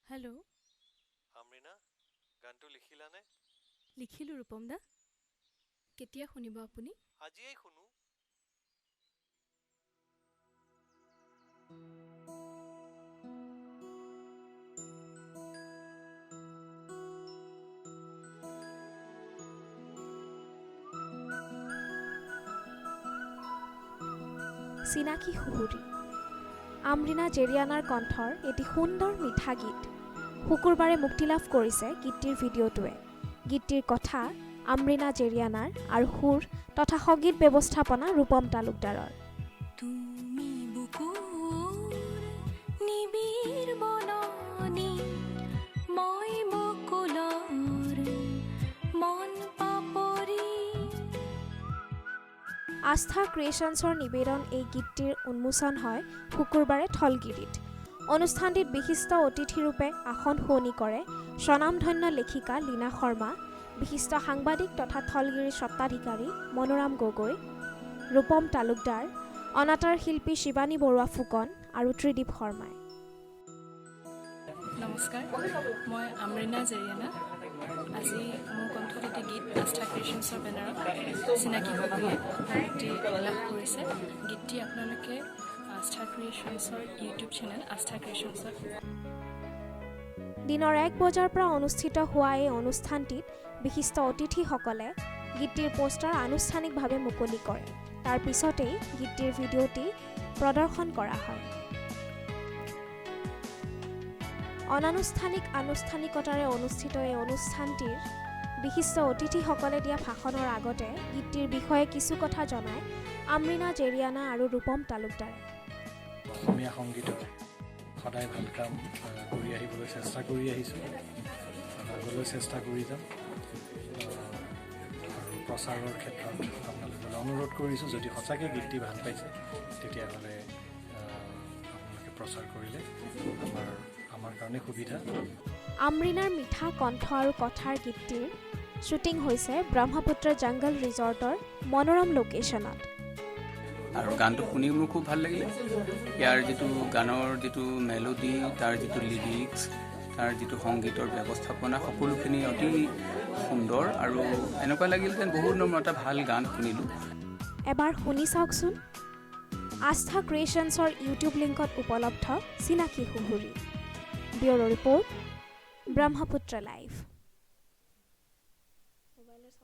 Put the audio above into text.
Hello'. আমৰিনা, গানটো লিখিলানে? লিখিলোঁ ৰূপম দা। কেতিয়া শুনিব আপুনি? আজিয়েই শুনো। চিনাকি সুহুৰি আমৰিনা জেৰিয়ানাৰ কণ্ঠৰ এটি সুন্দৰ মিঠা গীত শুকুৰবাৰে মুক্তিলাভ কৰিছে গীতটিৰ ভিডিঅ'টোৱে। গীতটিৰ কথা আমৰিনা জেৰিয়ানাৰ আৰু সুৰ তথা সংগীত ব্যৱস্থাপনা ৰূপম তালুকদাৰৰ। তুমি বুকুৰ নিবিৰ বননি, মই বকুলৰ মন পাপৰি। আস্থা ক্ৰিয়েশ্যনছৰ নিবেদন এই গীতটিৰ উন্মোচন হয় শুকুৰবাৰে থলগিৰিত। অনুষ্ঠানটিত বিশিষ্ট অতিথিৰূপে আসন শুৱনি কৰে স্বনামধন্য লেখিকা লীনা শৰ্মা, বিশিষ্ট সাংবাদিক তথা থলগিৰিৰ স্বত্বাধিকাৰী মনোৰাম গগৈ, ৰূপম তালুকদাৰ, অনাতাঁৰ শিল্পী শিৱানী বৰুৱা ফুকন আৰু ত্ৰিদীপ শৰ্মাই। নমস্কাৰ, মই আমৰিনা জেৰিয়ানা। আজি মোৰ কণ্ঠত এটি গীত আস্থা ক্ৰিয়েশ্যনছৰ বেনাৰত চিনাকি সুহুৰিয়ে মুক্তি লাভ কৰিছে। গীতটি আপোনালোকে আস্থা ক্ৰিয়েশ্যনছৰ ইউটিউব চেনেল আস্থা ক্ৰিয়েশ্যনছত দিনৰ 1 বজাৰ পৰা অনুষ্ঠিত হোৱা এই অনুষ্ঠানটিত বিশিষ্ট অতিথিসকলে গীতটিৰ পোষ্টাৰ আনুষ্ঠানিকভাৱে মুকলি কৰে। তাৰ পিছতেই গীতটিৰ ভিডিঅ'টি প্ৰদৰ্শন কৰা হয়। অনানুষ্ঠানিক আনুষ্ঠানিকতাৰে অনুষ্ঠিত এই অনুষ্ঠানটিৰ বিশিষ্ট অতিথিসকলে দিয়া ভাষণৰ আগতে গীতটিৰ বিষয়ে কিছু কথা জনায় আমৰিনা জেৰিয়ানা আৰু ৰূপম তালুকদাৰে। অসমীয়া সংগীতত সদায় ভাল কাম কৰি আহিবলৈ চেষ্টা কৰি আহিছোঁ, আগলৈ চেষ্টা কৰি যাম। আৰু প্ৰচাৰৰ ক্ষেত্ৰত আপোনালোকলৈ অনুৰোধ কৰিছোঁ, যদি সঁচাকৈ গীতটি ভাল পাইছে তেতিয়াহ'লে আপোনালোকে প্ৰচাৰ কৰিলে আমাৰ কাৰণে সুবিধা। আমৰিনাৰ মিঠা কণ্ঠ আৰু কথাৰ গীতটিৰ শ্বুটিং হৈছে ব্ৰহ্মপুত্ৰ জংগল ৰিজৰ্টৰ মনোৰম লোকেশ্যনত। আৰু গানটো শুনি মোৰ খুব ভাল লাগিলে। ইয়াৰ যিটো গানৰ যিটো মেলোডি, তাৰ যিটো লিৰিক্স, তাৰ যিটো সংগীতৰ ব্যৱস্থাপনা, সকলোখিনি অতি সুন্দৰ আৰু এনেকুৱা লাগিল যেন বহুত নম্বৰ এটা ভাল গান শুনিলোঁ। এবাৰ শুনি চাওকচোন। আস্থা ক্ৰিয়েশ্যনছৰ ইউটিউব লিংকত উপলব্ধ চিনাকি সুহুৰি। Bureau' report, Brahmaputra live.